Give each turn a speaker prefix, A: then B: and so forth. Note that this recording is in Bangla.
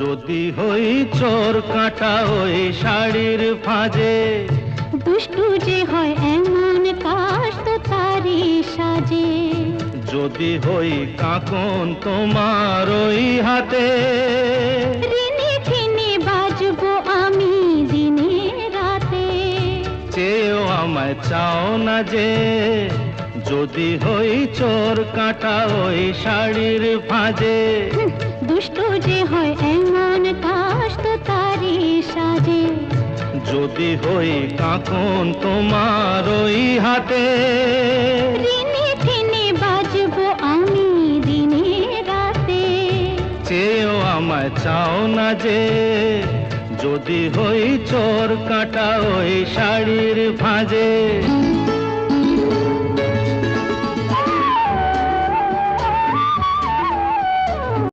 A: যদি হই চোর কাঁটা ওই শাড়ির ফাঁজে,
B: দুষ্টু যে হয় এমন কাশ তো তারি সাজে।
A: যদি হই কাঁকন তোমার ওই হাতে,
B: ঋণে ফিনে বাজবো আমি দিনে রাতে।
A: চেয়েও আমায় চাও না যে, যদি হই চোর কাঁটা ওই শাড়ির ফাঁজে।
B: দুষ্টু যে হয় এমন কাশ তো তারি সাজে।
A: যদি হই কাঁকন তোমার ওই হাতে,
B: ঋণে ফিনে বাজবো আমি দিনে রাতে।
A: চেয়েও আমায় চাও না যে, যদি হই চোর কাঁটা ওই শাড়ির ফাঁজে।